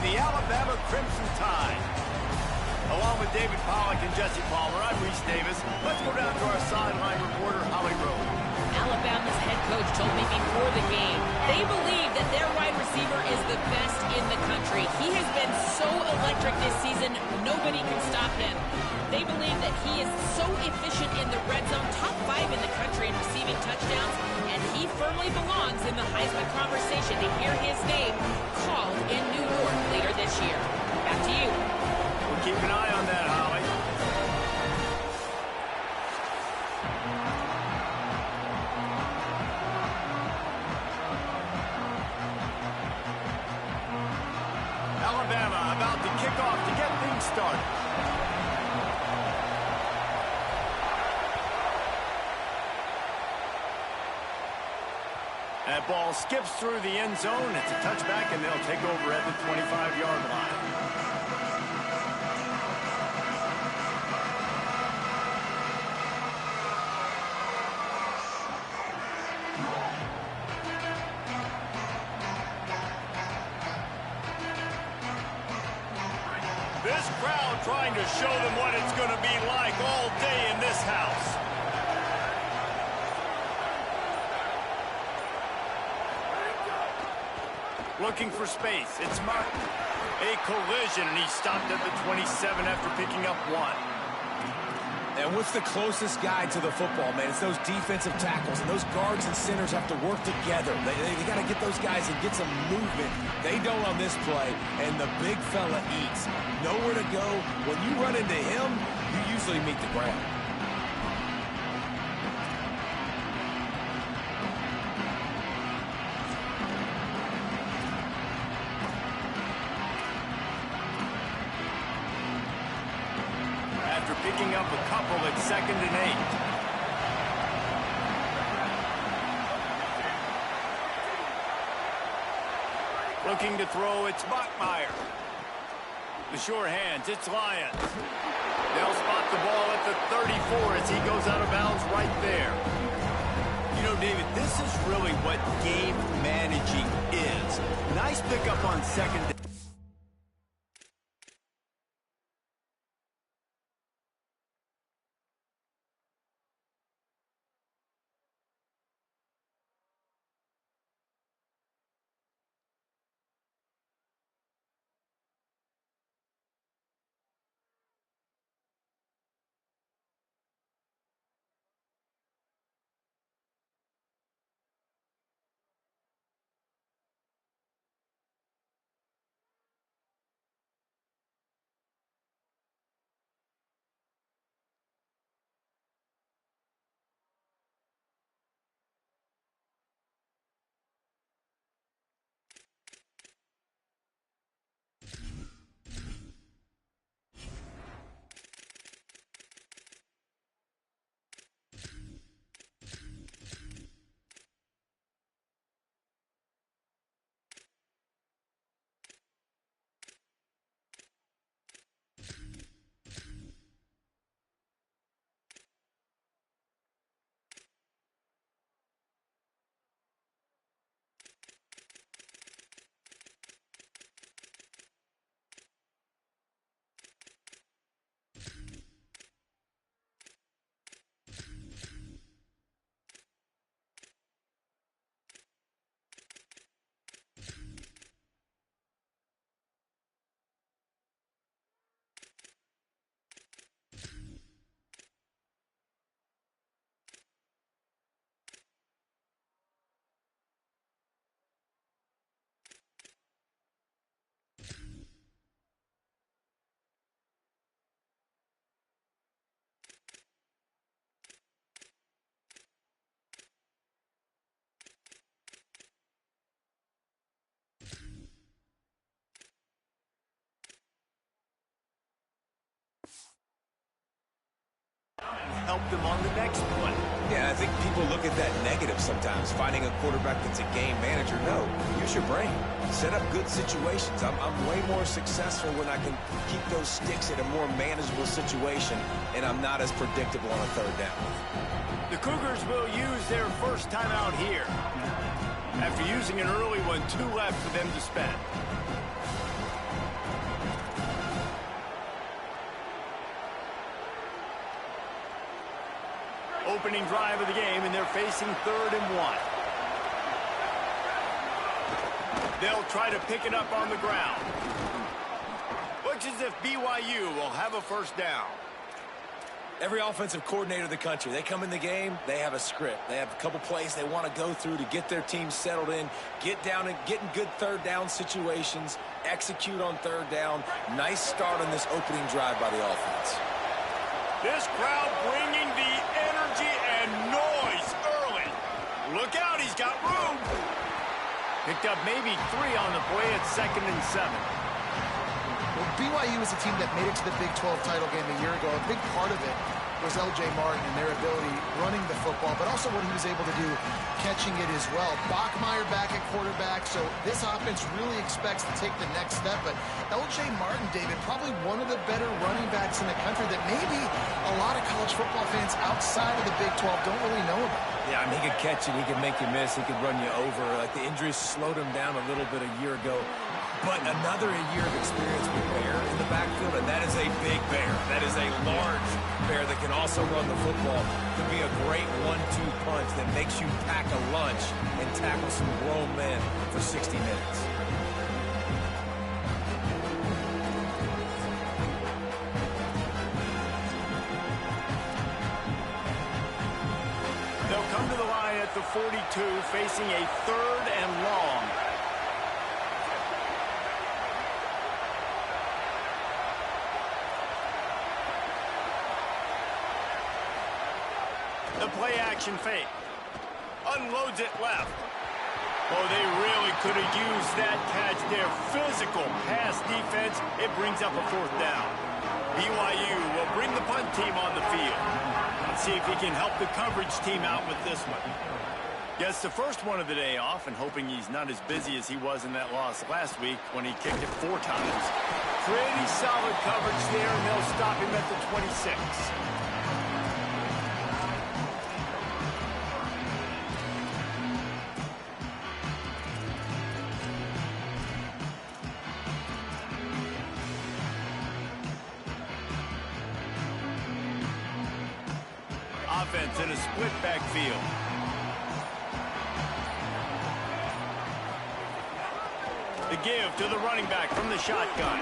the Alabama Crimson Tide. Along with David Pollack and Jesse Palmer, I'm Reese Davis. Let's go down to our sideline reporter, Holly Rowe. Alabama's head coach told me before the game they believe that their wide receiver is the best in the country. He has been so electric this season, nobody can stop him. They believe that he is so efficient in the red zone, top 5 in the country in receiving touchdowns, and he firmly belongs in the Heisman conversation to hear his name called in New York later this year. Back to you. We'll keep an eye on that, Holly. Alabama about to kick off to get things started. That ball skips through the end zone. It's a touchback, and they'll take over at the 25-yard line. This crowd trying to show them what it's going to be like all day in this house. Looking for space. It's Martin. A collision, and he stopped at the 27 after picking up 1. And what's the closest guy to the football, man? It's those defensive tackles, and those guards and centers have to work together. They got to get those guys and get some movement. They don't on this play, and the big fella eats. Nowhere to go. When you run into him, you usually meet the ground. Picking up a couple at 2nd and 8. Looking to throw, it's Bachmeier. The sure hands, it's Lyons. They'll spot the ball at the 34 as he goes out of bounds right there. You know, David, this is really what game managing is. Nice pickup on 2nd. Help them on the next play. Yeah, I think people look at that negative sometimes, finding a quarterback that's a game manager. No, use your brain. Set up good situations. I'm way more successful when I can keep those sticks at a more manageable situation, and I'm not as predictable on a third down. The Cougars will use their first timeout here. After using an early one, 2 left for them to spend. opening drive of the game, and they're facing 3rd and 1. They'll try to pick it up on the ground. Looks as if BYU will have a first down. Every offensive coordinator in the country, they come in the game, they have a script. They have a couple plays they want to go through to get their team settled in, get down and get in good 3rd down situations, execute on 3rd down. Nice start on this opening drive by the offense. This crowd bringing the energy and noise early. Look out, he's got room. Picked up maybe 3 on the play at 2nd and 7. Well, BYU is a team that made it to the Big 12 title game a year ago. A big part of it was L.J. Martin and their ability running the football, but also what he was able to do catching it as well. Bachmeier back at quarterback, so this offense really expects to take the next step. But L.J. Martin, David, probably one of the better running backs in the country that maybe a lot of college football fans outside of the Big 12 don't really know about. Yeah, I mean, he could catch it, he could make you miss, he could run you over. Like, the injuries slowed him down a little bit a year ago. But another year of experience with Bear in the backfield, and that is a big Bear. That is a large Bear that can also run the football. Could be a great 1-2 punch that makes you pack a lunch and tackle some grown men for 60 minutes. They'll come to the line at the 42, facing a 3rd and long. The play-action fake. Unloads it left. Oh, they really could have used that catch there. Physical pass defense. It brings up a 4th down. BYU will bring the punt team on the field. Let's see if he can help the coverage team out with this one. Gets the first one of the day off, and hoping he's not as busy as he was in that loss last week when he kicked it 4 times. Pretty solid coverage there, and they'll stop him at the 26. Offense in a split backfield. The give to the running back from the shotgun.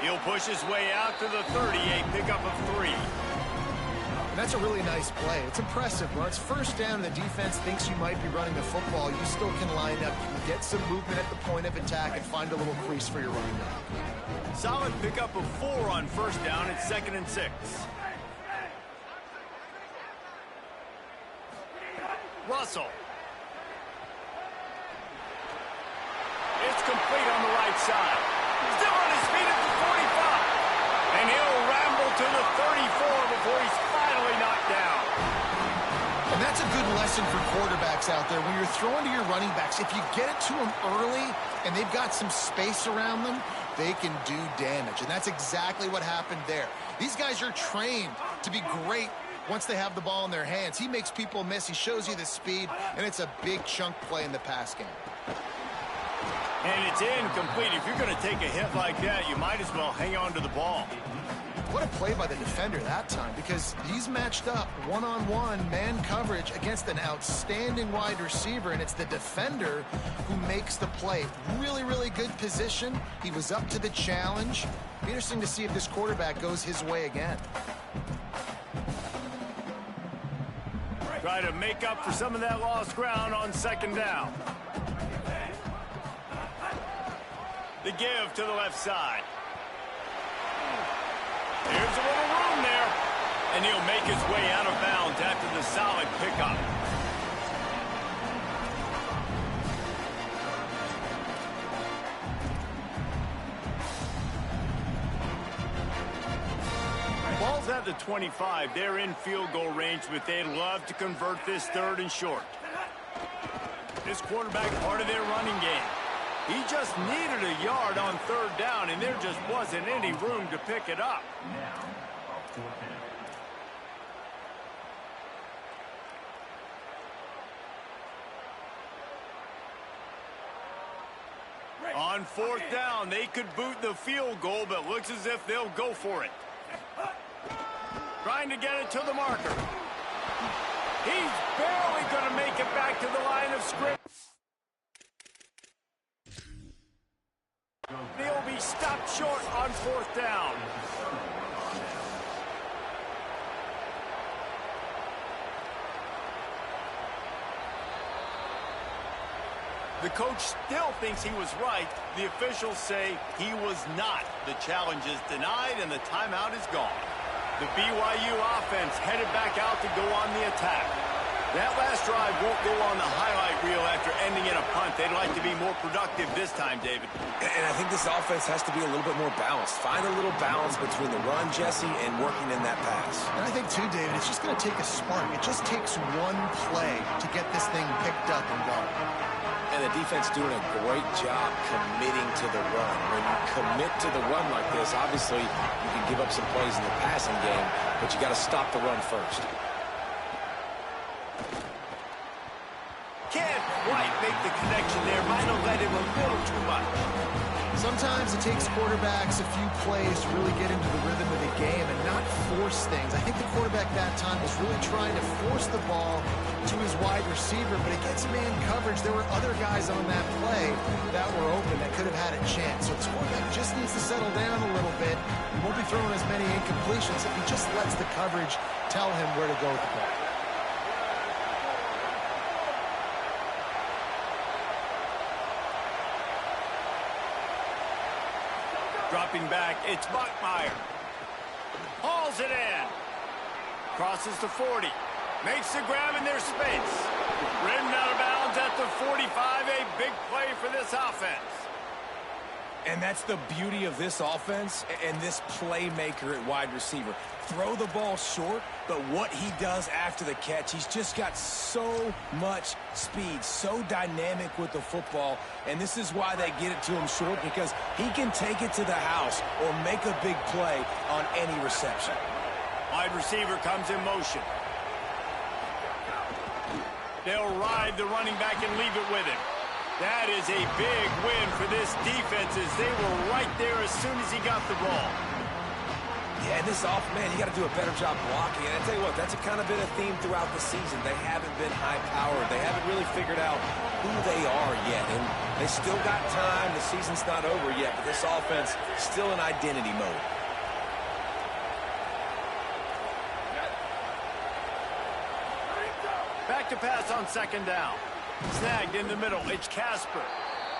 He'll push his way out to the 30, a pickup of 3. And that's a really nice play. It's impressive. When it's 1st down and the defense thinks you might be running the football, you still can line up, you can get some movement at the point of attack and find a little crease for your running back. Solid pickup of 4 on 1st down at 2nd and 6. Russell. It's complete on the right side. Still on his feet at the 45. And he'll ramble to the 34 before he's finally knocked down. And that's a good lesson for quarterbacks out there. When you're throwing to your running backs, if you get it to them early and they've got some space around them, they can do damage. And that's exactly what happened there. These guys are trained to be great once they have the ball in their hands. He makes people miss. He shows you the speed, and it's a big chunk play in the pass game. And it's incomplete. If you're going to take a hit like that, you might as well hang on to the ball. What a play by the defender that time, because he's matched up one-on-one man coverage against an outstanding wide receiver, and it's the defender who makes the play. Really, really good position. He was up to the challenge. Be interesting to see if this quarterback goes his way again. Try to make up for some of that lost ground on 2nd down. The give to the left side. There's a little room there. And he'll make his way out of bounds after the solid pickup. Ball's at the 25. They're in field goal range, but they'd love to convert this 3rd and short. This quarterback part of their running game. He just needed a yard on 3rd down, and there just wasn't any room to pick it up. On 4th down, they could boot the field goal, but looks as if they'll go for it. Trying to get it to the marker. He's barely going to make it back to the line of scrimmage. He'll be stopped short on 4th down. The coach still thinks he was right. The officials say he was not. The challenge is denied and the timeout is gone. The BYU offense headed back out to go on the attack. That last drive won't go on the highlight reel after ending in a punt. They'd like to be more productive this time, David. And I think this offense has to be a little bit more balanced. Find a little balance between the run, Jesse, and working in that pass. And I think, too, David, it's just going to take a spark. It just takes one play to get this thing picked up and going. And the defense doing a great job committing to the run. When you commit to the run like this, obviously you can give up some plays in the passing game, but you got to stop the run first. Can't quite make the connection there. Might have led him a little too much. Sometimes it takes quarterbacks a few plays to really get into the rhythm of the game and not force things. I think the quarterback that time was really trying to force the ball to his wide receiver, but against man coverage, there were other guys on that play that were open that could have had a chance. So the quarterback just needs to settle down a little bit. He won't be throwing as many incompletions if he just lets the coverage tell him where to go with the ball. Dropping back, it's Buckmeyer. Hauls it in. Crosses the 40. Makes the grab in their space. Ridden out of bounds at the 45. A big play for this offense. And that's the beauty of this offense and this playmaker at wide receiver. Throw the ball short, but what he does after the catch, he's just got so much speed, so dynamic with the football, and this is why they get it to him short, because he can take it to the house or make a big play on any reception. Wide receiver comes in motion. They'll ride the running back and leave it with him. That is a big win for this defense as they were right there as soon as he got the ball. Yeah, and this man, you got to do a better job blocking. And I tell you what, that's kind of been a theme throughout the season. They haven't been high-powered. They haven't really figured out who they are yet. And they still got time. The season's not over yet, but this offense still in identity mode. Back to pass on 2nd down. Snagged in the middle. It's Casper.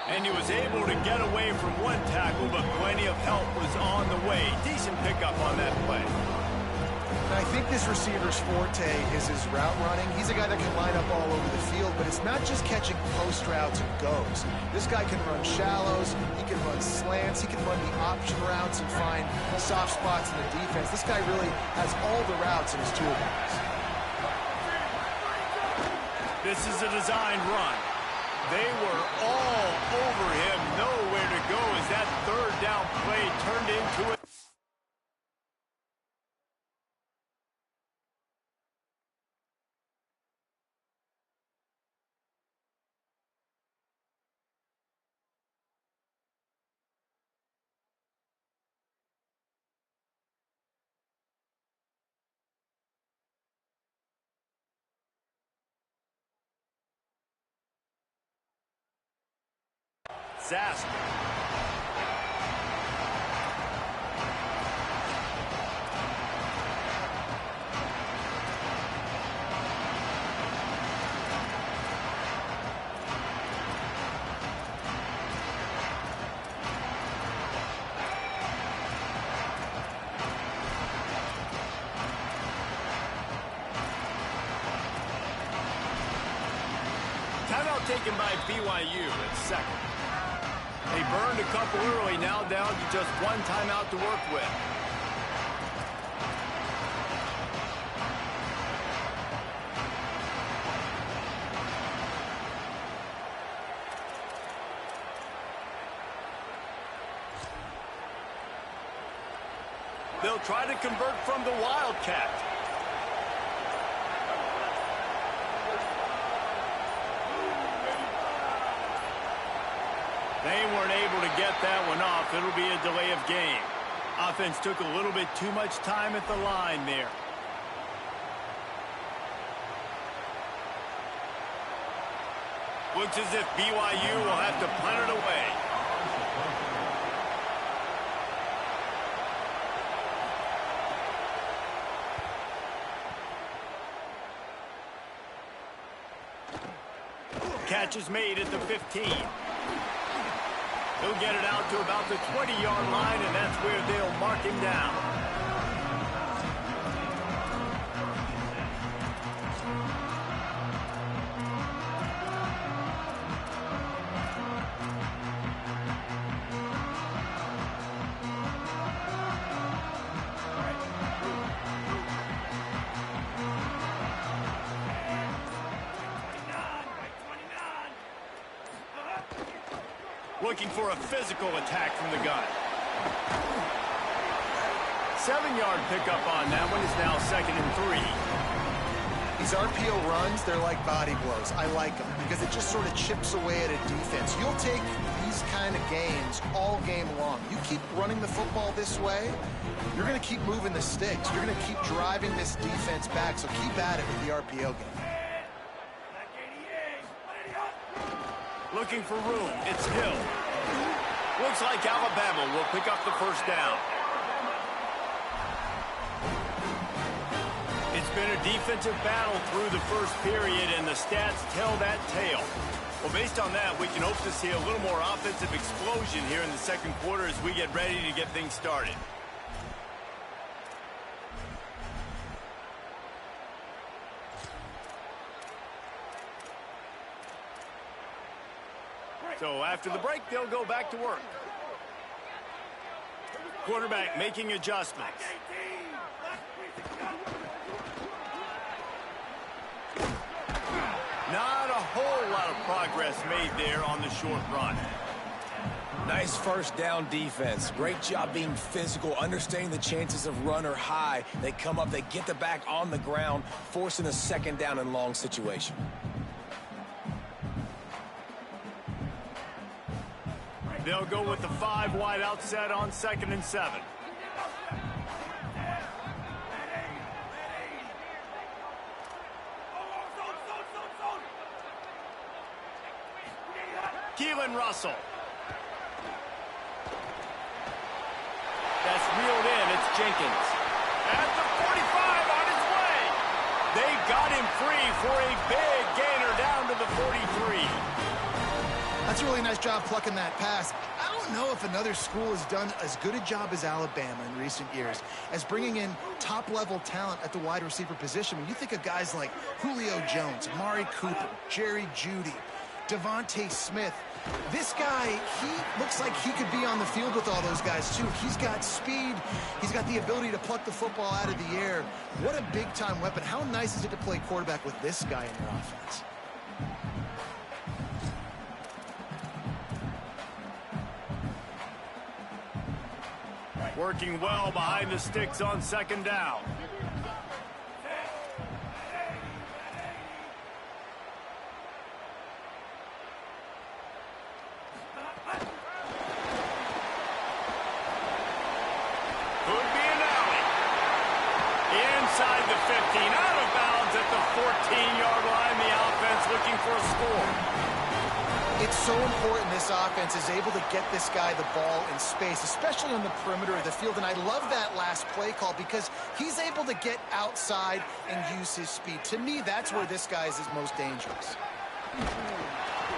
And he was able to get away from one tackle, but plenty of help was on the way. Decent pickup on that play. And I think this receiver's forte is his route running. He's a guy that can line up all over the field, but it's not just catching post routes and goes. This guy can run shallows, he can run slants, he can run the option routes and find soft spots in the defense. This guy really has all the routes in his toolbox. This is a designed run. They were all over him, nowhere to go as that 3rd down play turned into it. Zask. Timeout taken by BYU at 2nd. They burned a couple early, now down to just one timeout to work with. They'll try to convert from the Wildcat. They weren't able to get that one off. It'll be a delay of game. Offense took a little bit too much time at the line there. Looks as if BYU will have to punt it away. Catch is made at the 15. He'll get it out to about the 20-yard line, and that's where they'll mark him down. Looking for a physical attack from the gun. 7-yard pickup on that one is now 2nd and 3. These RPO runs, they're like body blows. I like them because it just sort of chips away at a defense. You'll take these kind of games all game long. You keep running the football this way, you're going to keep moving the sticks. You're going to keep driving this defense back, so keep at it with the RPO game. Looking for room. It's Hill. Looks like Alabama will pick up the first down. It's been a defensive battle through the first period, and the stats tell that tale. Well, based on that, we can hope to see a little more offensive explosion here in the second quarter as we get ready to get things started. So after the break, they'll go back to work. Quarterback making adjustments. Not a whole lot of progress made there on the short run. Nice first down defense. Great job being physical, understanding the chances of run are high. They come up, they get the back on the ground, forcing a 2nd down and long situation. They'll go with the 5 wide out set on 2nd and 7. Keelan Russell. That's reeled in. It's Jenkins. At the 45 on his way. They got him free for a big gainer down to the 43. That's a really nice job plucking that pass. I don't know if another school has done as good a job as Alabama in recent years as bringing in top-level talent at the wide receiver position. When you think of guys like Julio Jones, Amari Cooper, Jerry Jeudy, Devontae Smith, this guy, he looks like he could be on the field with all those guys, too. He's got speed. He's got the ability to pluck the football out of the air. What a big-time weapon. How nice is it to play quarterback with this guy in your offense? Working well behind the sticks on 2nd down. Could be an alley. Inside the 15, out of bounds at the 14-yard line. The offense looking for a score. It's so important this offense is able to get this guy the ball in space, especially on the perimeter of the field. And I love that last play call because he's able to get outside and use his speed. To me, that's where this guy is his most dangerous.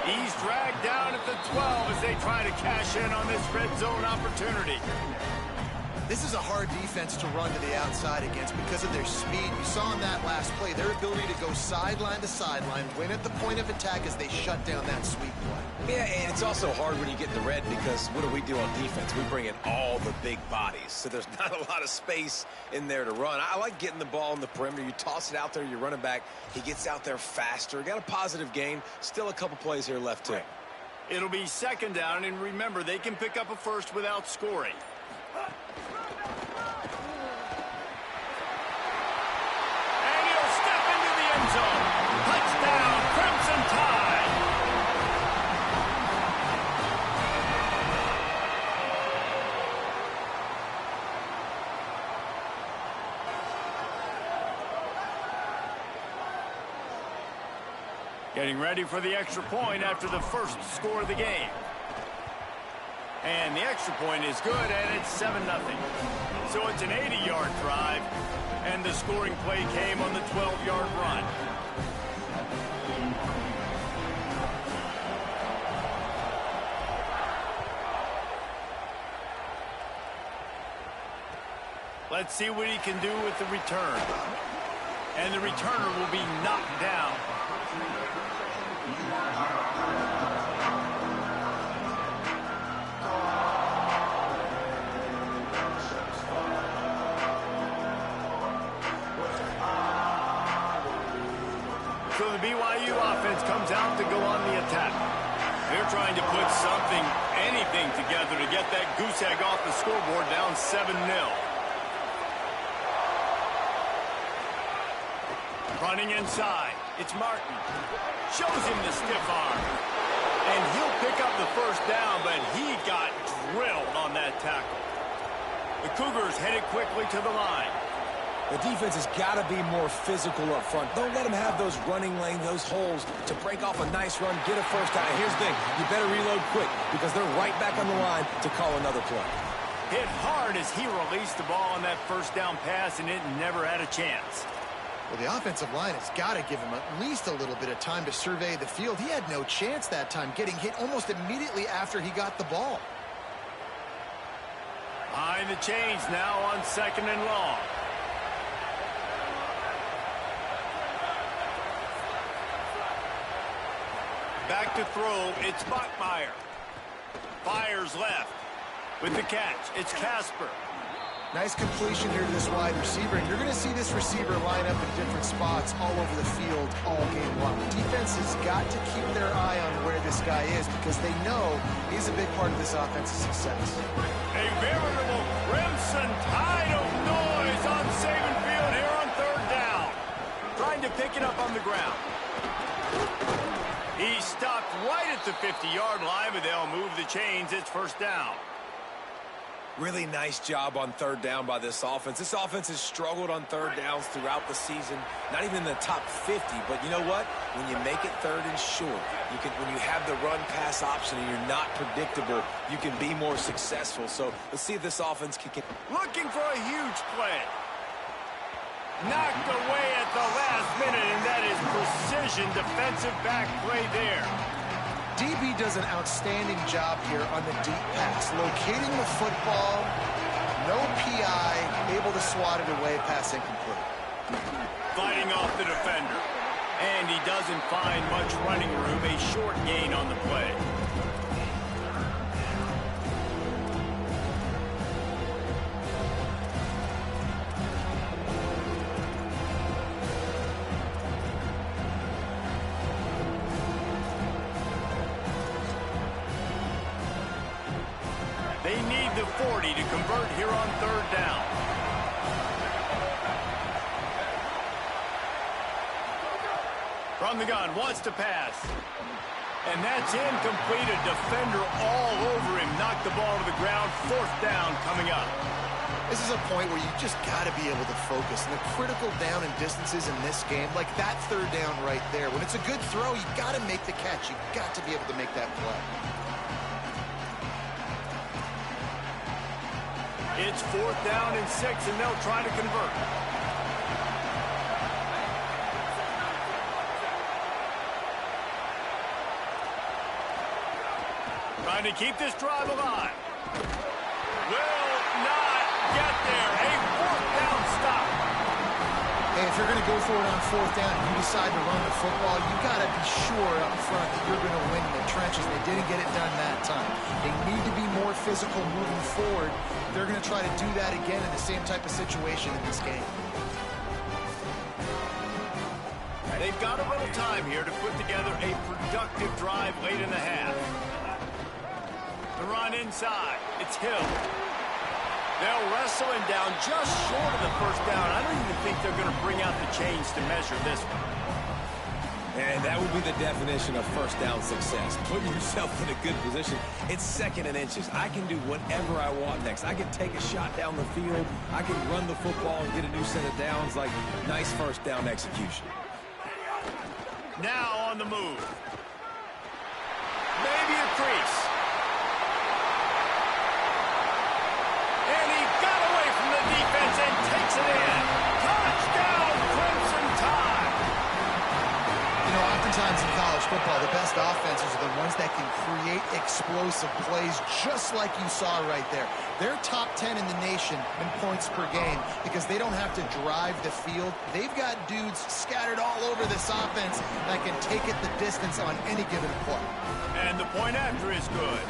He's dragged down at the 12 as they try to cash in on this red zone opportunity. This is a hard defense to run to the outside against because of their speed. You saw in that last play their ability to go sideline to sideline, win at the point of attack as they shut down that sweep play. Yeah, and it's also hard when you get in the red because what do on defense? We bring in all the big bodies, so there's not a lot of space in there to run. I like getting the ball in the perimeter. You toss it out there, your running back, he gets out there faster. Got a positive gain. Still a couple plays here left, too. It'll be 2nd down, and remember, they can pick up a first without scoring. Touchdown, Crimson Tide. Getting ready for the extra point after the first score of the game. And the extra point is good, and it's 7-0. So it's an 80-yard drive, and the scoring play came on the 12-yard run. Let's see what he can do with the return. And the returner will be knocked down. So the BYU offense comes out to go on the attack. They're trying to put something, anything together to get that goose egg off the scoreboard, down 7-0. Running inside, it's Martin. Shows him the stiff arm. And he'll pick up the first down, but he got drilled on that tackle. The Cougars headed quickly to the line. The defense has got to be more physical up front. Don't let them have those running lanes, those holes to break off a nice run, get a first down. And here's the thing, you better reload quick because they're right back on the line to call another play. Hit hard as he released the ball on that first down pass, and it never had a chance. Well, the offensive line has got to give him at least a little bit of time to survey the field. He had no chance that time, getting hit almost immediately after he got the ball. Behind the chains now on 2nd and long. Back to throw, it's Bachmeier. Fires left. With the catch, it's Casper. Nice completion here to this wide receiver, and you're going to see this receiver line up in different spots all over the field all game long. The defense has got to keep their eye on where this guy is because they know he's a big part of this offense's success. A veritable crimson tide of noise on Saban Field here on 3rd down. Trying to pick it up on the ground. He stopped right at the 50-yard line, but they'll move the chains. It's 1st down. Really nice job on 3rd down by this offense. This offense has struggled on 3rd downs throughout the season. Not even in the top 50, but you know what? When you make it 3rd and short, when you have the run-pass option and you're not predictable, you can be more successful. So let's see if this offense can get... Looking for a huge play. Knocked away at the last minute, and that is precision defensive back play there. DB does an outstanding job here on the deep pass, locating the football, no PI, able to swat it away, pass incomplete. Fighting off the defender, and he doesn't find much running room, a short gain on the play. They need the 40 to convert here on 3rd down. From the gun, wants to pass. And that's incomplete. A defender all over him. Knocked the ball to the ground. 4th down coming up. This is a point where you just got to be able to focus. And the critical down and distances in this game, like that 3rd down right there. When it's a good throw, you got to make the catch. You got to be able to make that play. It's 4th down and 6, and they'll try to convert. Trying to keep this drive alive. Will not get there. A 4th down stop. Hey, if you're going to go for it on 4th down and you decide to run the football, you got to be sure up front that you're going to win in the trenches. They didn't get it done that time. They need to be more physical moving forward. They're going to try to do that again in the same type of situation in this game. They've got a little time here to put together a productive drive late in the half. The run inside. It's Hill. They'll wrestle him down just short of the 1st down. I don't even think they're going to bring out the chains to measure this one. And that would be the definition of 1st down success. Putting yourself in a good position. It's 2nd and inches. I can do whatever I want next. I can take a shot down the field. I can run the football and get a new set of downs. Like, nice 1st down execution. Now on the move. Maybe a crease. And he got away from the defense and takes it in. Touchdown, Crimson Tide. You know, oftentimes in college football, the best offenses are the ones that can create explosive plays just like you saw right there. They're top 10 in the nation in points per game because they don't have to drive the field. They've got dudes scattered all over this offense that can take it the distance on any given play. And the point after is good.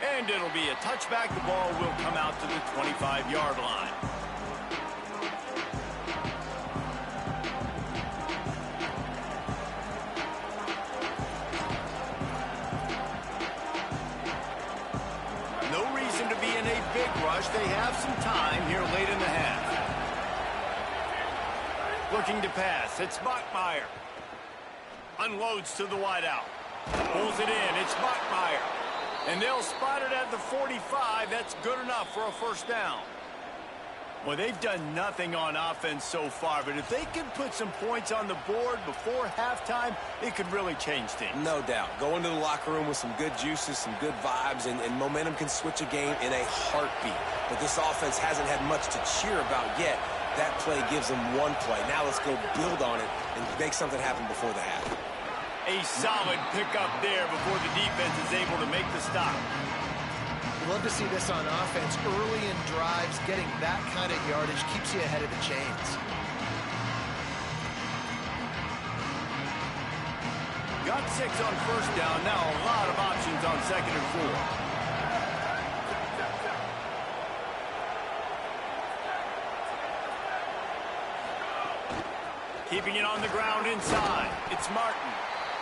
And it'll be a touchback. The ball will come out to the 25-yard line. No reason to be in a big rush. They have some time here late in the half. Looking to pass. It's Bachmeier. Unloads to the wideout. Pulls it in. It's Bachmeier. And they'll spot it at the 45. That's good enough for a first down. Well, they've done nothing on offense so far, but if they can put some points on the board before halftime, it could really change things. No doubt. Go into the locker room with some good juices, some good vibes, and momentum can switch a game in a heartbeat. But this offense hasn't had much to cheer about yet. That play gives them one play. Now let's go build on it and make something happen before the half. A solid pickup there before the defense is able to make the stop. We'd love to see this on offense. Early in drives, getting that kind of yardage keeps you ahead of the chains. Got 6 on first down. Now a lot of options on 2nd and 4. Keeping it on the ground inside. It's Martin.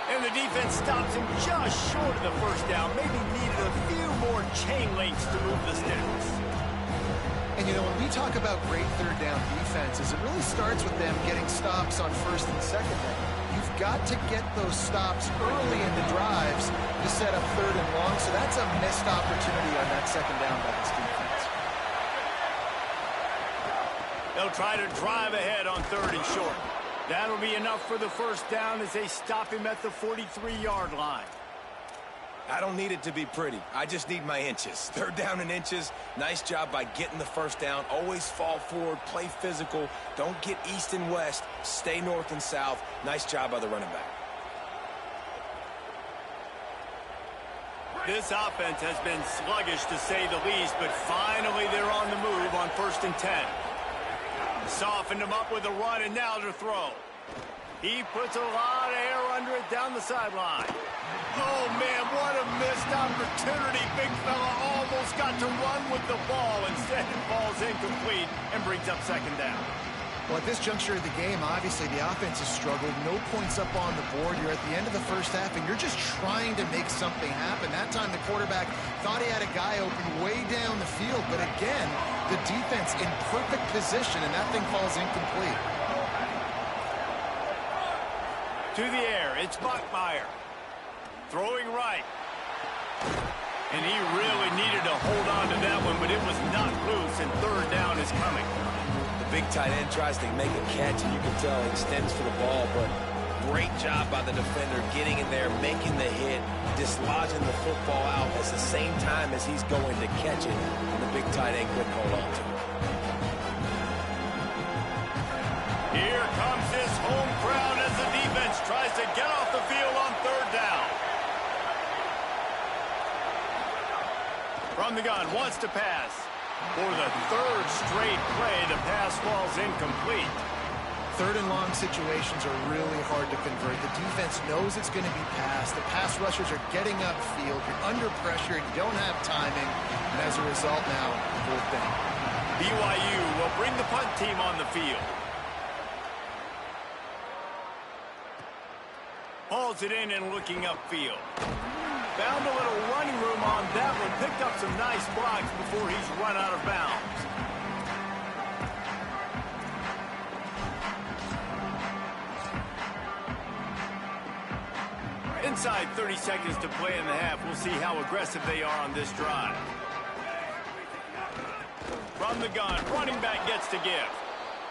And the defense stops him just short of the first down. Maybe needed a few more chain links to move the sticks. And, you know, when we talk about great third down defenses, it really starts with them getting stops on first and second down. You've got to get those stops early in the drives to set up third and long, so that's a missed opportunity on that second down by this defense. They'll try to drive ahead on 3rd and short. That'll be enough for the first down as they stop him at the 43-yard line. I don't need it to be pretty. I just need my inches. 3rd down and inches. Nice job by getting the first down. Always fall forward, play physical. Don't get east and west. Stay north and south. Nice job by the running back. This offense has been sluggish to say the least, but finally they're on the move on 1st and 10. Softened him up with a run, and now to throw. He puts a lot of air under it down the sideline. Oh, man, what a missed opportunity. Big fella almost got to run with the ball. Instead, it falls incomplete and brings up 2nd down. Well, at this juncture of the game, obviously the offense has struggled. No points up on the board. You're at the end of the first half, and you're just trying to make something happen. That time the quarterback thought he had a guy open way down the field, but again, the defense in perfect position, and that thing falls incomplete. To the air, it's Bachmeier. Throwing right. And he really needed to hold on to that one, but it was not loose, and 3rd down is coming. Big tight end tries to make a catch, and you can tell he extends for the ball, but great job by the defender getting in there, making the hit, dislodging the football out at the same time as he's going to catch it, and the big tight end couldn't hold on to it. Here comes this home crowd as the defense tries to get off the field on 3rd down. From the gun, wants to pass. For the 3rd straight play, the pass falls incomplete. 3rd and long situations are really hard to convert. The defense knows it's going to be passed. The pass rushers are getting upfield. You're under pressure. You don't have timing. And as a result now, 4th down. BYU will bring the punt team on the field. Hauls it in and looking upfield. Found a little running room on that one. Picked up some nice blocks before he's run out of bounds. Inside 30 seconds to play in the half. We'll see how aggressive they are on this drive. From the gun, running back gets to give.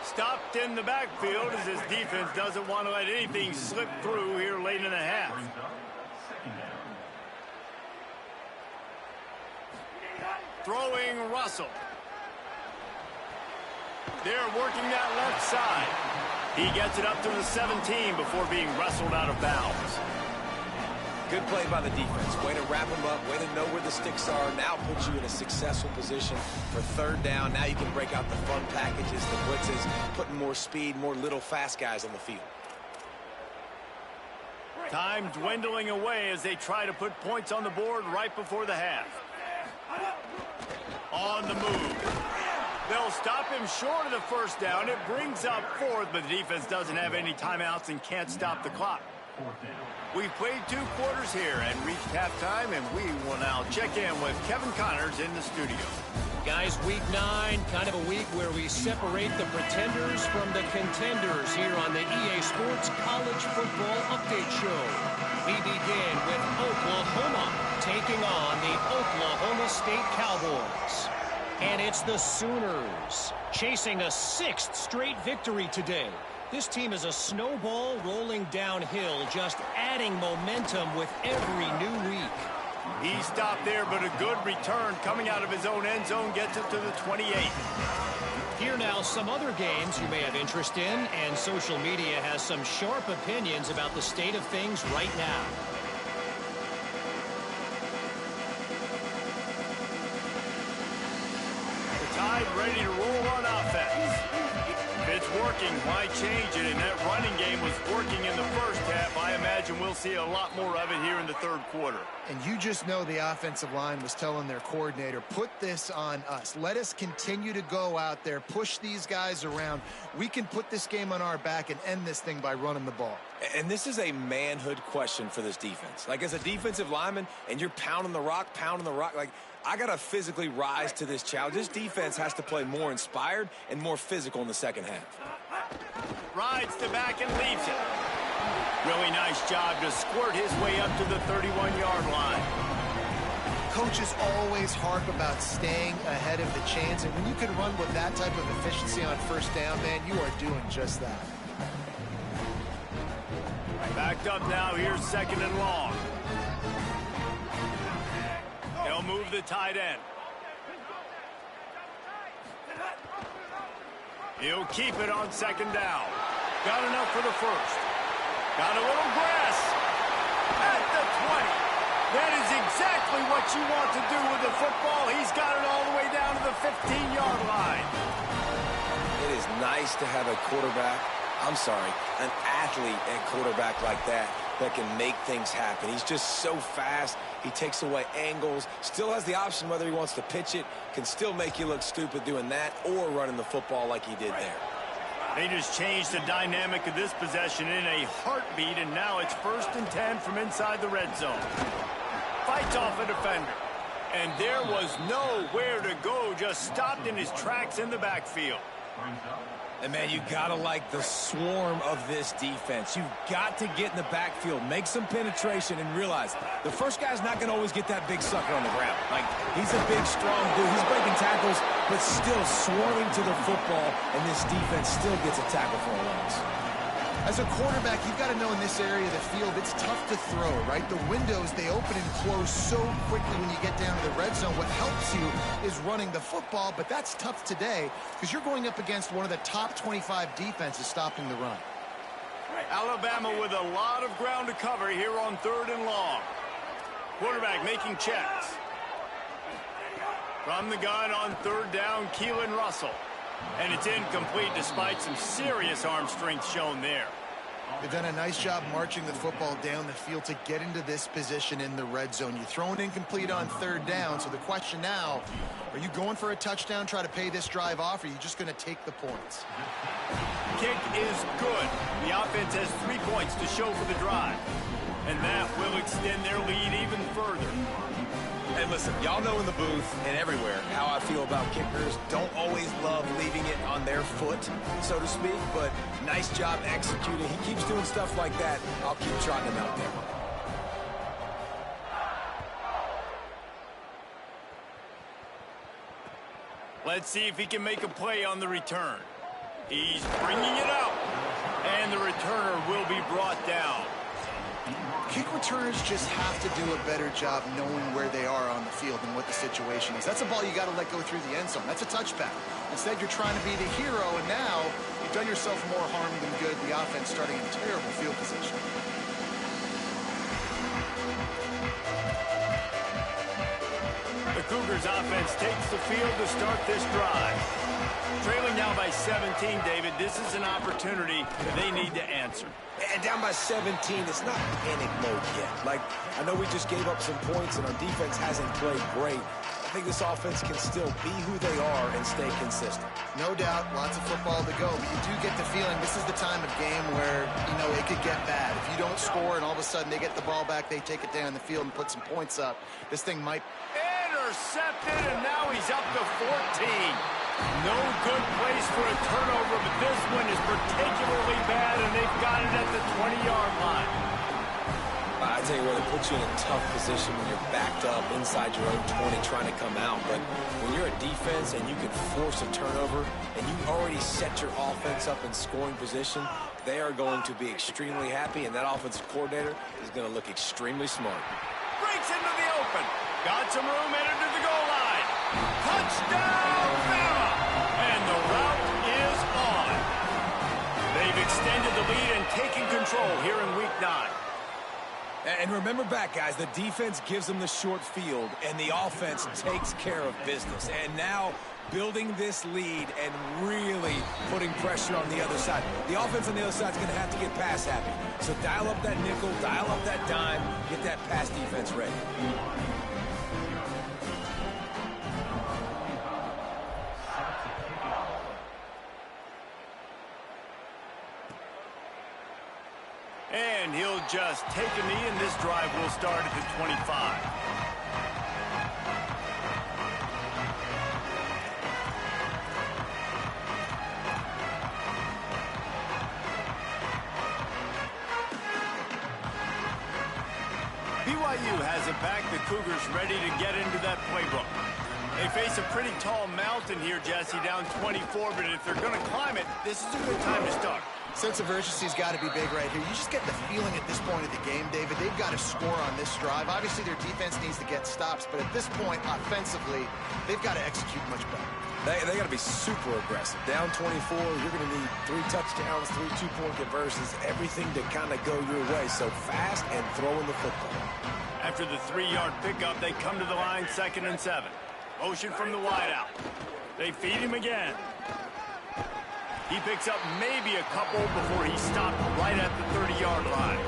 Stopped in the backfield as his defense doesn't want to let anything slip through here late in the half. Throwing Russell. They're working that left side. He gets it up to the 17 before being wrestled out of bounds. Good play by the defense. Way to wrap him up. Way to know where the sticks are. Now puts you in a successful position for third down. Now you can break out the fun packages, the blitzes, putting more speed, more little fast guys on the field. Time dwindling away as they try to put points on the board right before the half. On the move. They'll stop him short of the first down. It brings up fourth, but the defense doesn't have any timeouts and can't stop the clock. We've played 2 quarters here and reached halftime, and we will now check in with Kevin Connors in the studio. Guys, week 9, kind of a week where we separate the pretenders from the contenders here on the EA Sports College Football Update Show. We begin with Oklahoma taking on the Oklahoma State Cowboys. And it's the Sooners chasing a 6th straight victory today. This team is a snowball rolling downhill, just adding momentum with every new week. He stopped there, but a good return coming out of his own end zone gets it to the 28. Here now some other games you may have interest in, and social media has some sharp opinions about the state of things right now. Tide ready to roll on offense. If it's working, why change it? And that running game was working in the first half. I imagine we'll see a lot more of it here in the third quarter. And you just know the offensive line was telling their coordinator, put this on us. Let us continue to go out there, push these guys around. We can put this game on our back and end this thing by running the ball. And this is a manhood question for this defense. Like, as a defensive lineman, and you're pounding the rock, like, I got to physically rise to this challenge. This defense has to play more inspired and more physical in the second half. Rides the back and leaves it. Really nice job to squirt his way up to the 31-yard line. Coaches always harp about staying ahead of the chains, and when you can run with that type of efficiency on first down, man, you are doing just that. Backed up now, here's 2nd and long. They'll move the tight end. He'll keep it on 2nd down. Got enough for the first. Got a little grass at the 20. That is exactly what you want to do with the football. He's got it all the way down to the 15-yard line. It is nice to have an athlete at quarterback like that can make things happen. He's just so fast. He takes away angles, still has the option whether he wants to pitch it, can still make you look stupid doing that or running the football like he did there. They just changed the dynamic of this possession in a heartbeat, and now it's 1st and 10 from inside the red zone. Fights off a defender. And there was nowhere to go, just stopped in his tracks in the backfield. And, man, you got to like the swarm of this defense. You've got to get in the backfield, make some penetration, and realize the first guy's not going to always get that big sucker on the ground. Like, he's a big, strong dude. He's breaking tackles, but still swarming to the football, and this defense still gets a tackle for a loss. As a quarterback, you've got to know in this area of the field, it's tough to throw, right? The windows, they open and close so quickly when you get down to the red zone. What helps you is running the football, but that's tough today because you're going up against one of the top 25 defenses stopping the run. Alabama with a lot of ground to cover here on 3rd and long. Quarterback making checks. From the gun on 3rd down, Keelan Russell. And it's incomplete despite some serious arm strength shown there. They've done a nice job marching the football down the field to get into this position in the red zone. You throw an incomplete on 3rd down, so the question now, are you going for a touchdown, try to pay this drive off, or are you just going to take the points? Kick is good. The offense has 3 points to show for the drive. And that will extend their lead even further. Hey, listen, y'all know in the booth and everywhere how I feel about kickers. Don't always love leaving it on their foot, so to speak, but nice job executing. He keeps doing stuff like that. I'll keep trotting him out there. Let's see if he can make a play on the return. He's bringing it out. And the returner will be brought down. Kick returners just have to do a better job knowing where they are on the field and what the situation is. That's a ball you got to let go through the end zone. That's a touchback. Instead, you're trying to be the hero, and now you've done yourself more harm than good. The offense starting in terrible field position. The Cougars offense takes the field to start this drive. Trailing now by 17, David. This is an opportunity they need to answer. And down by 17, it's not panic mode yet. Like, I know we just gave up some points and our defense hasn't played great. I think this offense can still be who they are and stay consistent. No doubt, lots of football to go, but you do get the feeling this is the time of game where, you know, it could get bad. If you don't score and all of a sudden they get the ball back, they take it down the field and put some points up, this thing might... Intercepted, and now he's up to 14. No good place for a turnover, but this one is particularly bad, and they've got it at the 20-yard line. I tell you what, it puts you in a tough position when you're backed up inside your own 20 trying to come out. But when you're a defense and you can force a turnover and you already set your offense up in scoring position, they are going to be extremely happy, and that offensive coordinator is going to look extremely smart. Breaks into the open. Got some room, headed to the goal line. Touchdown, Bama! And the route is on. They've extended the lead and taken control here in Week 9. And remember back, guys, the defense gives them the short field, and the offense takes care of business. And now building this lead and really putting pressure on the other side. The offense on the other side is going to have to get pass happy. So dial up that nickel, dial up that dime, get that pass defense ready. And he'll just take a knee, and this drive will start at the 25. BYU has it back. The Cougars ready to get into that playbook. They face a pretty tall mountain here, Jesse, down 24, but if they're going to climb it, this is a good time to start. Sense of urgency's got to be big right here. You just get the feeling at this point of the game, David, they've got to score on this drive. Obviously, their defense needs to get stops, but at this point, offensively, they've got to execute much better. They got to be super aggressive. Down 24, you're going to need 3 touchdowns, 3 two-point conversions, everything to kind of go your way. So fast and throwing the football. After the 3-yard pickup, they come to the line, 2nd and 7. Motion from the wideout. They feed him again. He picks up maybe a couple before he's stopped right at the 30-yard line.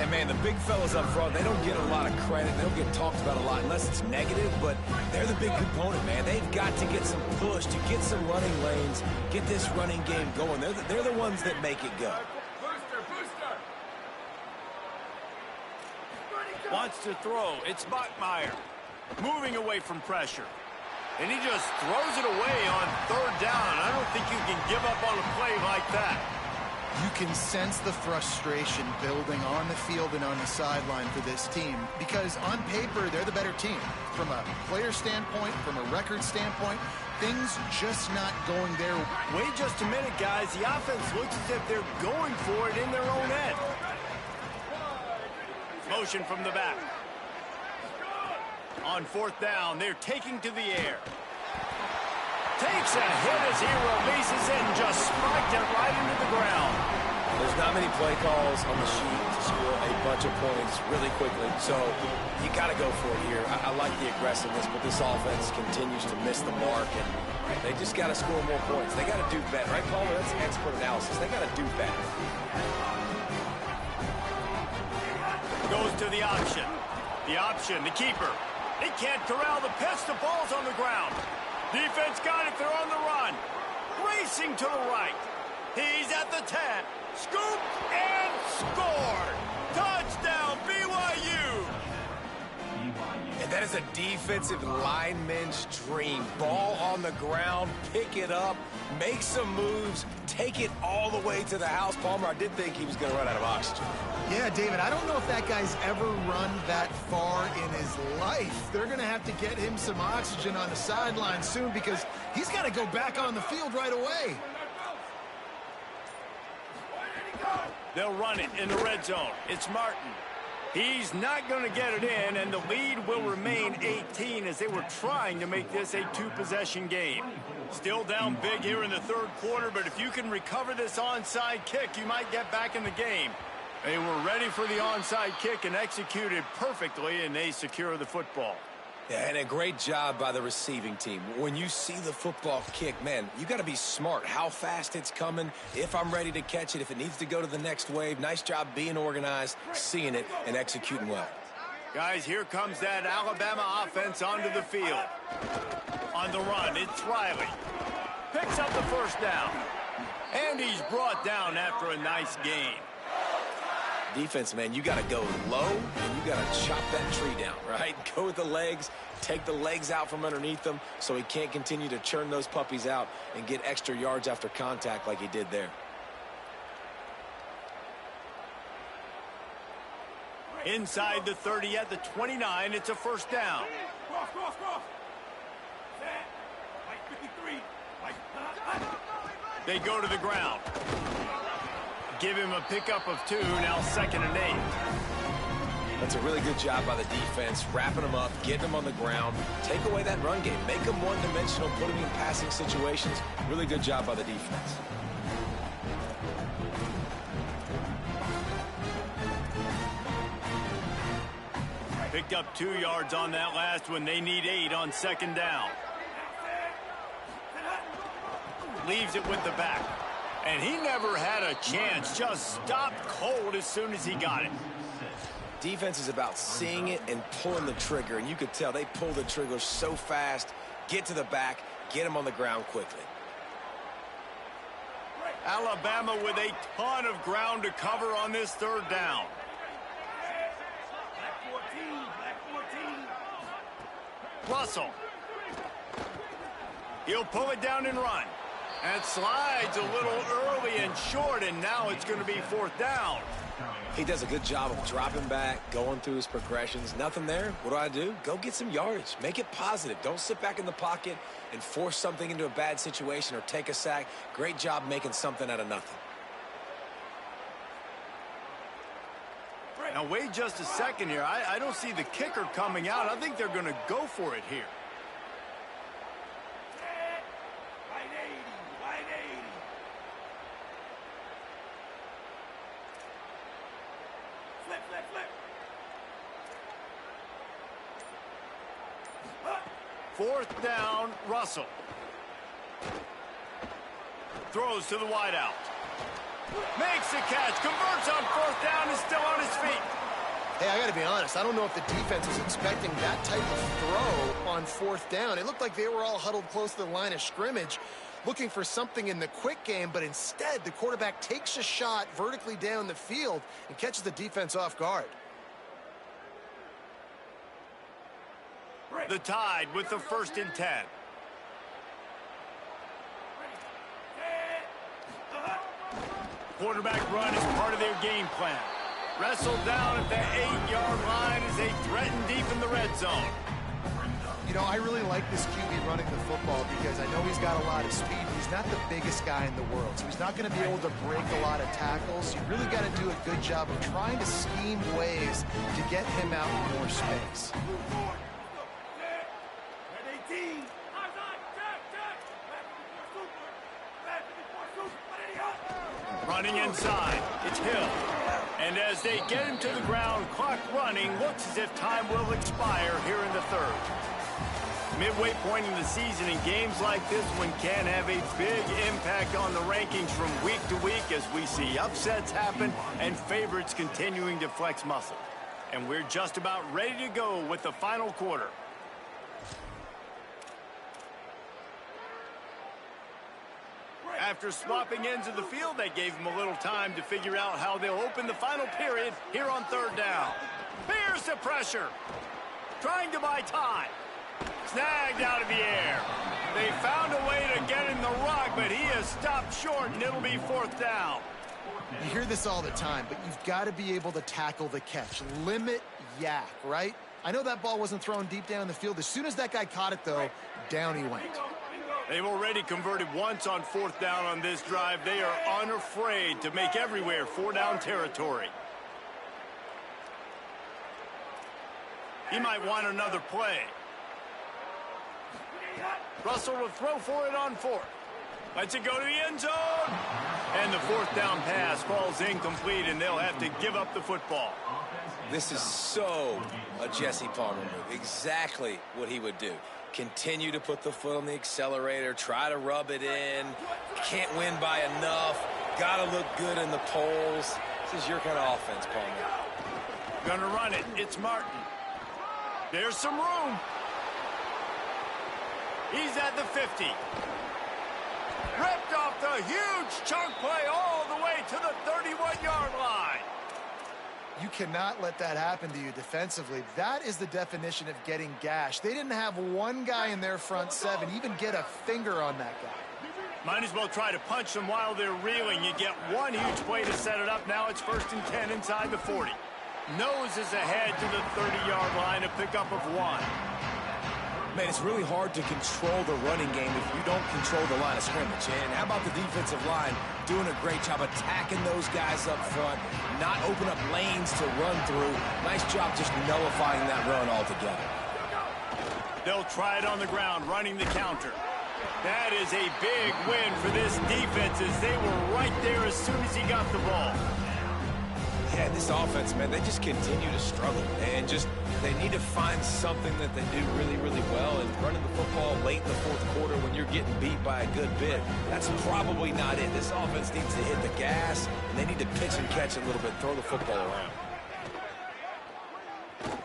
And, man, the big fellas up front, they don't get a lot of credit. They don't get talked about a lot unless it's negative, but they're the big component, man. They've got to get some push to get some running lanes, get this running game going. They're the ones that make it go. Wants to throw. It's Bachmeier. Moving away from pressure. And he just throws it away on 3rd down. I don't think you can give up on a play like that. You can sense the frustration building on the field and on the sideline for this team because on paper, they're the better team. From a player standpoint, from a record standpoint, things just not going their way. Wait just a minute, guys. The offense looks as if they're going for it in their own end. Motion from the back. On 4th down, they're taking to the air. Takes a hit as he releases it and just spiked it right into the ground. There's not many play calls on the sheet to score a bunch of points really quickly, so you got to go for it here. I like the aggressiveness, but this offense continues to miss the mark, and they just got to score more points. They got to do better, right, Paul? That's expert analysis. They got to do better. Goes to the option. The option, the keeper. They can't corral the pitch. The ball's on the ground. Defense got it. They're on the run. Racing to the right. He's at the 10. Scoop and scored. Touchdown, BYU. Man, that is a defensive lineman's dream. Ball on the ground, pick it up, make some moves, take it all the way to the house. Palmer, I did think he was going to run out of oxygen. Yeah, David, I don't know if that guy's ever run that far in his life. They're going to have to get him some oxygen on the sideline soon because he's got to go back on the field right away. They'll run it in the red zone. It's Martin. He's not going to get it in, and the lead will remain 18 as they were trying to make this a two-possession game. Still down big here in the third quarter, but if you can recover this onside kick, you might get back in the game. They were ready for the onside kick and executed perfectly, and they secure the football. Yeah, and a great job by the receiving team. When you see the football kick, man, you got to be smart how fast it's coming, if I'm ready to catch it, if it needs to go to the next wave. Nice job being organized, seeing it, and executing well. Guys, here comes that Alabama offense onto the field. On the run, it's Riley. Picks up the first down. And he's brought down after a nice gain. Defense, man, you got to go low, and you got to chop that tree down, right? Go with the legs, take the legs out from underneath them so he can't continue to churn those puppies out and get extra yards after contact like he did there. Inside the 30 at the 29, it's a first down. They go to the ground. Give him a pickup of 2, now 2nd and 8. That's a really good job by the defense, wrapping them up, getting them on the ground, take away that run game, make them one-dimensional, put them in passing situations. Really good job by the defense. Picked up 2 yards on that last one. They need 8 on 2nd down. Leaves it with the back. And he never had a chance, just stopped cold as soon as he got it. Defense is about seeing it and pulling the trigger, and you could tell they pull the trigger so fast, get to the back, get him on the ground quickly. Alabama with a ton of ground to cover on this 3rd down. Russell. He'll pull it down and run. And slides a little early and short, and now it's going to be 4th down. He does a good job of dropping back, going through his progressions. Nothing there. What do? Go get some yardage. Make it positive. Don't sit back in the pocket and force something into a bad situation or take a sack. Great job making something out of nothing. Now, wait just a second here. I don't see the kicker coming out. I think they're going to go for it here. Fourth down, Russell. Throws to the wideout. Makes the catch, converts on 4th down, is still on his feet. Hey, I got to be honest. I don't know if the defense was expecting that type of throw on 4th down. It looked like they were all huddled close to the line of scrimmage, looking for something in the quick game, but instead the quarterback takes a shot vertically down the field and catches the defense off guard. The Tide with the 1st and 10. Quarterback run is part of their game plan. Wrestled down at the 8-yard line as they threaten deep in the red zone. You know, I really like this QB running the football because I know he's got a lot of speed. He's not the biggest guy in the world, so he's not going to be able to break a lot of tackles. You really got to do a good job of trying to scheme ways to get him out in more space. Running inside, it's Hill. And as they get him to the ground, clock running, looks as if time will expire here in the 3rd. Midway point in the season, in games like this one can have a big impact on the rankings from week to week as we see upsets happen and favorites continuing to flex muscle. And we're just about ready to go with the final quarter. After swapping ends of the field, they gave him a little time to figure out how they'll open the final period here on 3rd down. Here's the pressure. trying to buy time. Snagged out of the air. They found a way to get in the rug, but he has stopped short, and it'll be 4th down. You hear this all the time, but you've got to be able to tackle the catch. Limit yak, right? I know that ball wasn't thrown deep down the field. As soon as that guy caught it, though, down he went. They've already converted once on 4th down on this drive. They are unafraid to make everywhere 4-down territory. He might want another play. Russell will throw for it on 4th. Lets it go to the end zone. And the 4th down pass falls incomplete, and they'll have to give up the football. This is so a Jesse Palmer move. Exactly what he would do. Continue to put the foot on the accelerator. Try to rub it in. Can't win by enough. Got to look good in the polls. This is your kind of offense, Palmer. Gonna run it. It's Martin. There's some room. He's at the 50. Ripped off the huge chunk play all the way to the 31-yard line. You cannot let that happen to you defensively. That is the definition of getting gashed. They didn't have one guy in their front 7 even get a finger on that guy. Might as well try to punch them while they're reeling. You get one huge play to set it up. Now it's 1st and 10 inside the 40. Noses ahead to the 30-yard line, a pickup of 1. Man, it's really hard to control the running game if you don't control the line of scrimmage. And how about the defensive line doing a great job attacking those guys up front, not open up lanes to run through. Nice job just nullifying that run altogether. They'll try it on the ground, running the counter. That is a big win for this defense as they were right there as soon as he got the ball. Yeah, this offense, man, they just continue to struggle. And they need to find something that they do really, really well. And running the football late in the 4th quarter when you're getting beat by a good bit, that's probably not it. This offense needs to hit the gas, and they need to pitch and catch a little bit, throw the football around.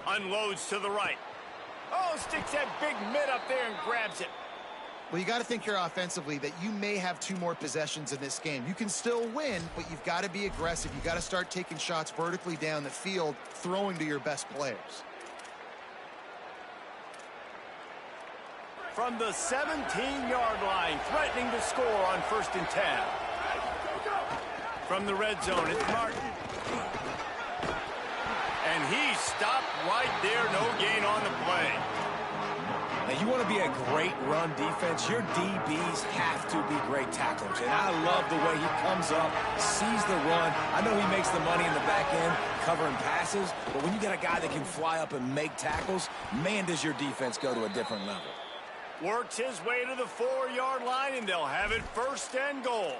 Unloads to the right. Oh, sticks that big mitt up there and grabs it. Well, you got to think here offensively that you may have 2 more possessions in this game. You can still win, but you've got to be aggressive. You've got to start taking shots vertically down the field, throwing to your best players. From the 17-yard line, threatening to score on 1st and 10. From the red zone, it's Martin. And he stopped right there, no gain on the play. Now, you want to be a great run defense, your DBs have to be great tacklers. And I love the way he comes up, sees the run. I know he makes the money in the back end covering passes, but when you got a guy that can fly up and make tackles, man, does your defense go to a different level. Works his way to the 4-yard line, and they'll have it 1st and goal.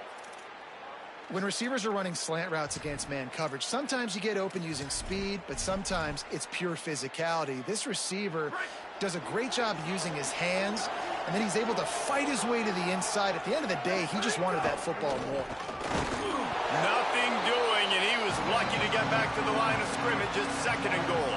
When receivers are running slant routes against man coverage, sometimes you get open using speed, but sometimes it's pure physicality. This receiver does a great job using his hands, and then he's able to fight his way to the inside. At the end of the day, he just wanted that football more. Nothing doing, and he was lucky to get back to the line of scrimmage at 2nd and goal.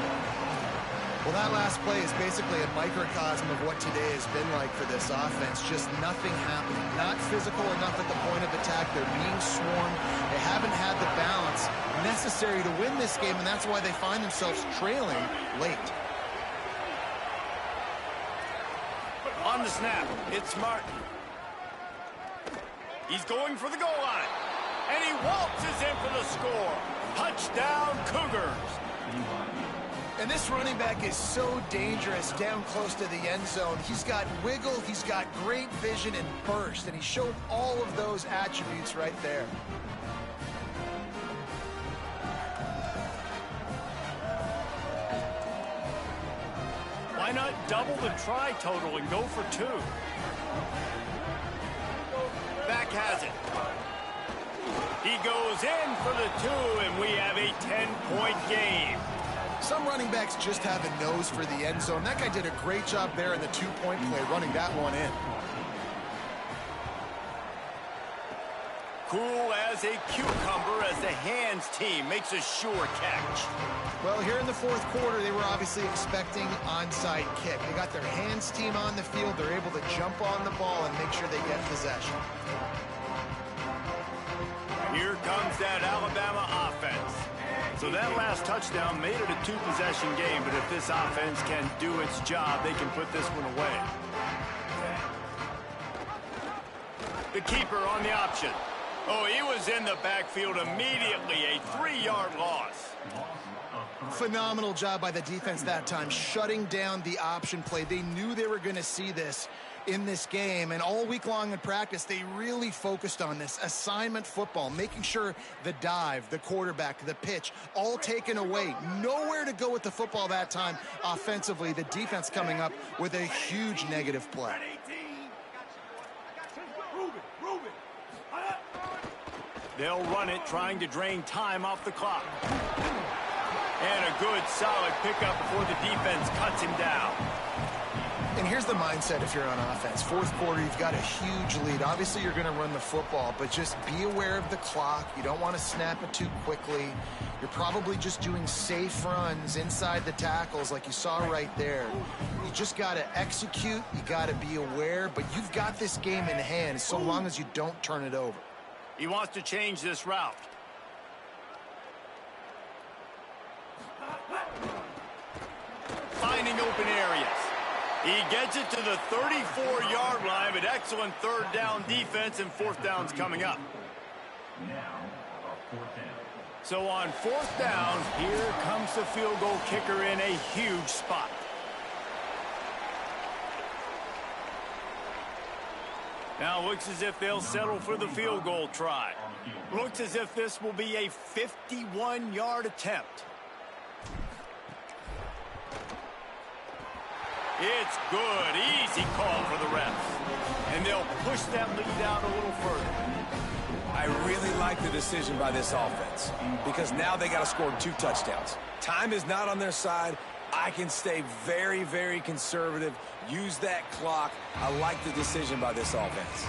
Well, that last play is basically a microcosm of what today has been like for this offense. Just nothing happening. Not physical enough at the point of attack. They're being swarmed. They haven't had the balance necessary to win this game, and that's why they find themselves trailing late. On the snap, it's Martin. He's going for the goal line. And he waltzes in for the score. Touchdown, Cougars. And this running back is so dangerous down close to the end zone. He's got wiggle, he's got great vision and burst, and he showed all of those attributes right there. Why not double the try total and go for 2? Back has it. He goes in for the 2, and we have a 10-point game. Some running backs just have a nose for the end zone. That guy did a great job there in the 2-point play, running that one in. Cool as a cucumber as the hands team makes a sure catch. Well, here in the 4th quarter, they were obviously expecting onside kick. They got their hands team on the field. They're able to jump on the ball and make sure they get possession. Here comes that Alabama offense. It's So that last touchdown made it a two-possession game, but if this offense can do its job, they can put this one away. The keeper on the option. Oh, he was in the backfield immediately. A 3-yard loss. Phenomenal job by the defense that time, shutting down the option play. They knew they were going to see this in this game, and all week long in practice, they really focused on this assignment football, making sure the dive, the quarterback, the pitch, all taken away. Nowhere to go with the football that time offensively. The defense coming up with a huge negative play. They'll run it, trying to drain time off the clock. And a good, solid pickup before the defense cuts him down. And here's the mindset if you're on offense. Fourth quarter, you've got a huge lead. Obviously, you're going to run the football, but just be aware of the clock. You don't want to snap it too quickly. You're probably just doing safe runs inside the tackles like you saw right there. You just got to execute. You got to be aware, but you've got this game in hand so long as you don't turn it over. He wants to change this route. Finding open areas. He gets it to the 34-yard line, but excellent third down defense, and fourth down's coming up. So on fourth down, here comes the field goal kicker in a huge spot. Now looks as if they'll settle for the field goal try. Looks as if this will be a 51-yard attempt. It's good. Easy call for the refs. And they'll push that lead out a little further. I really like the decision by this offense because now they got to score 2 touchdowns. Time is not on their side. I can stay very, very conservative, use that clock. I like the decision by this offense.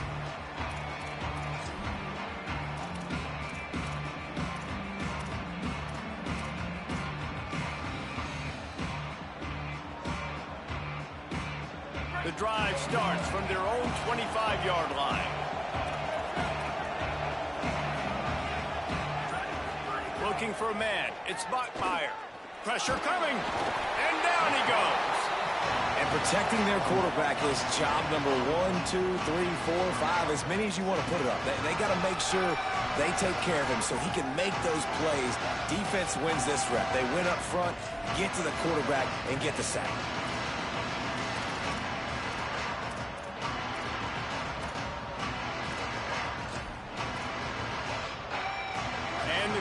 The drive starts from their own 25-yard line. Looking for a man. It's Bachmeier. Pressure coming. And down he goes. And protecting their quarterback is job number 1, 2, 3, 4, 5, as many as you want to put it up. They got to make sure they take care of him so he can make those plays. Defense wins this rep. They win up front, get to the quarterback, and get the sack.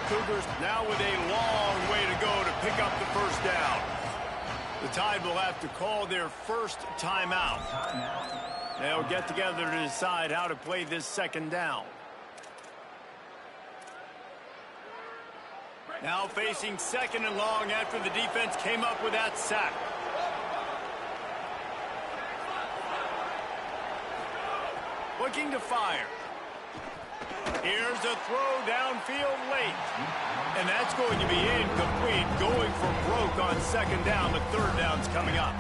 Cougars now with a long way to go to pick up the first down. The Tide will have to call their first timeout. They'll get together to decide how to play this second down. Now facing second and long after the defense came up with that sack. Looking to fire. Here's a throw downfield late. And that's going to be incomplete, going for broke on second down. The third down's coming up.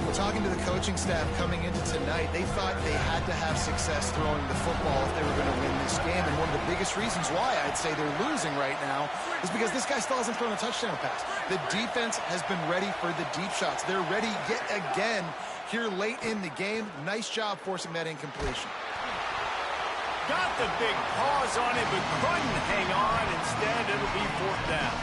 Well, talking to the coaching staff coming into tonight, they thought they had to have success throwing the football if they were going to win this game. And one of the biggest reasons why I'd say they're losing right now is because this guy still hasn't thrown a touchdown pass. The defense has been ready for the deep shots. They're ready yet again here late in the game. Nice job forcing that incompletion. Got the big paws on it, but couldn't hang on. Instead, it'll be fourth down.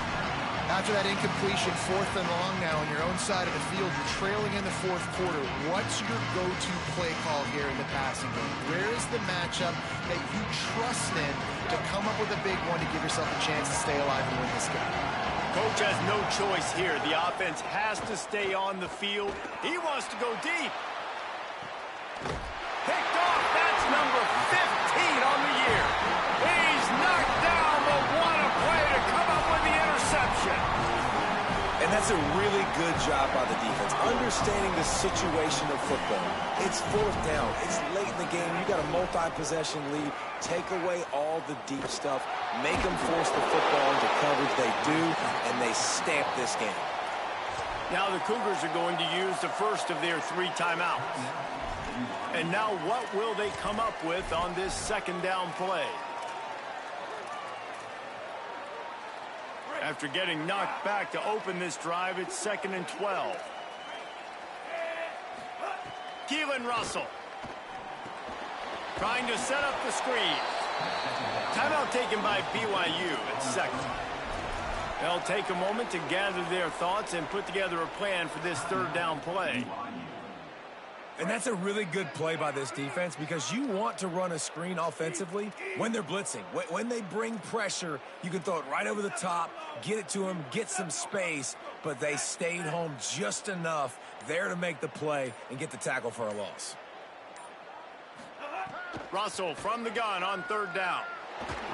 After that incompletion, fourth and long now on your own side of the field, you're trailing in the fourth quarter. What's your go-to play call here in the passing game? Where is the matchup that you trust in to come up with a big one to give yourself a chance to stay alive and win this game? Coach has no choice here. The offense has to stay on the field. He wants to go deep. Picked off. That's number 15 on the year. He's knocked down, but what a play to come up with the interception. And that's a really good job by the defense, understanding the situation of football. It's fourth down. It's late in the game. You got a multi-possession lead. Take away all the deep stuff. Make them force the football into coverage. They do, and they stamp this game. Now the Cougars are going to use the first of their 3 timeouts. And now what will they come up with on this second down play? After getting knocked back to open this drive, it's 2nd and 12. Keelan Russell trying to set up the screen. Timeout taken by BYU at 2nd. They'll take a moment to gather their thoughts and put together a plan for this 3rd down play. And that's a really good play by this defense because you want to run a screen offensively when they're blitzing. When they bring pressure, you can throw it right over the top, get it to them, get some space, but they stayed home just enough there to make the play and get the tackle for a loss. Russell from the gun on 3rd down.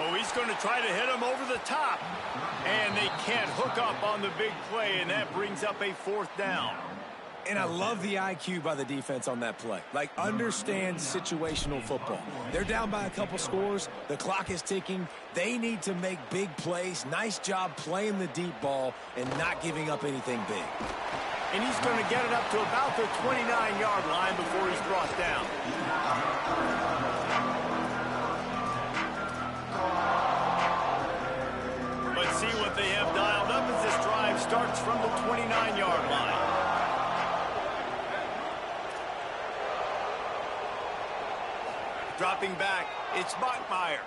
Oh, he's going to try to hit him over the top. And they can't hook up on the big play, and that brings up a 4th down. And I love the IQ by the defense on that play. Like, understand situational football. They're down by a couple scores. The clock is ticking. They need to make big plays. Nice job playing the deep ball and not giving up anything big. And he's going to get it up to about the 29-yard line before he's brought down. Let's see what they have dialed up as this drive starts from the 29-yard line. Dropping back, it's Botmeyer.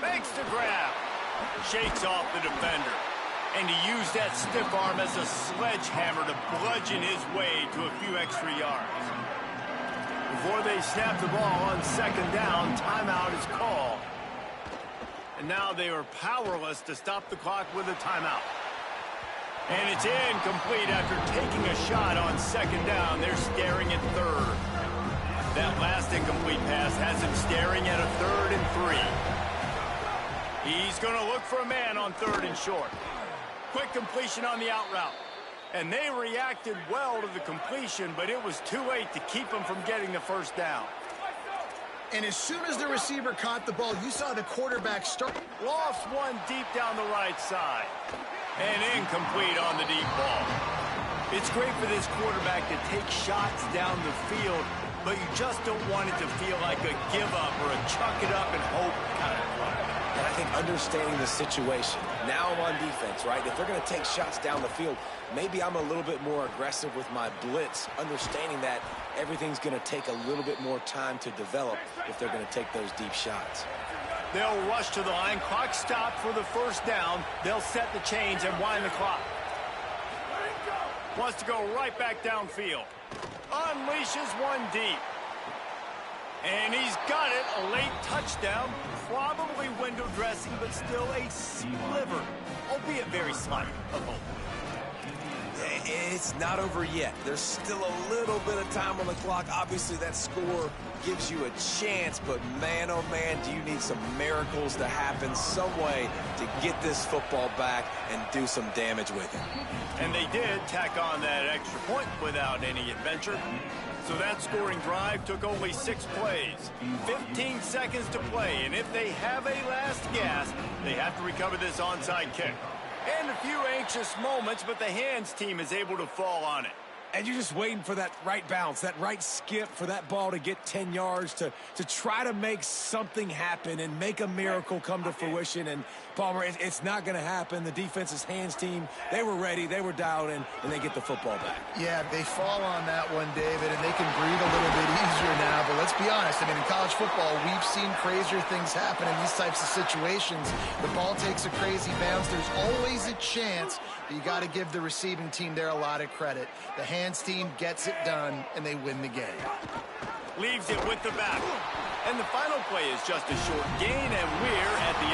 Makes the grab. Shakes off the defender. And he used that stiff arm as a sledgehammer to bludgeon his way to a few extra yards. Before they snap the ball on 2nd down, timeout is called. And now they are powerless to stop the clock with a timeout. And it's incomplete after taking a shot on 2nd down. They're staring at 3rd. That last incomplete pass has him staring at a 3rd and 3. He's going to look for a man on 3rd and short. Quick completion on the out route. And they reacted well to the completion, but it was too late to keep them from getting the 1st down. And as soon as the receiver caught the ball, you saw the quarterback start. Lost one deep down the right side. And incomplete on the deep ball. It's great for this quarterback to take shots down the field, but you just don't want it to feel like a give up or a chuck it up and hope kind of play. And I think understanding the situation, now I'm on defense, right? If they're going to take shots down the field, maybe I'm a little bit more aggressive with my blitz, understanding that everything's going to take a little bit more time to develop if they're going to take those deep shots. They'll rush to the line. Clock stopped for the 1st down. They'll set the chains and wind the clock. Wants to go right back downfield. Unleashes one deep. And he's got it. A late touchdown. Probably window dressing, but still a sliver, albeit very slight, of hope. It's not over yet. There's still a little bit of time on the clock. Obviously, that score gives you a chance, but man, oh man, do you need some miracles to happen some way to get this football back and do some damage with it. And they did tack on that extra point without any adventure. So that scoring drive took only 6 plays, 15 seconds to play, and if they have a last gasp, they have to recover this onside kick. And a few anxious moments, but the hands team is able to fall on it. And you're just waiting for that right bounce, that right skip, for that ball to get 10 yards to try to make something happen and make a miracle come to fruition. And, Palmer, it's not going to happen. The defense's hands team, they were ready, they were dialed in, and they get the football back. Yeah, they fall on that one, David, and they can breathe a little bit easier now. But let's be honest, I mean, in college football, we've seen crazier things happen in these types of situations. The ball takes a crazy bounce. There's always a chance, but you got to give the receiving team there a lot of credit. The hands team gets it done, and they win the game. Leaves it with the back. And the final play is just a short gain, and we're at the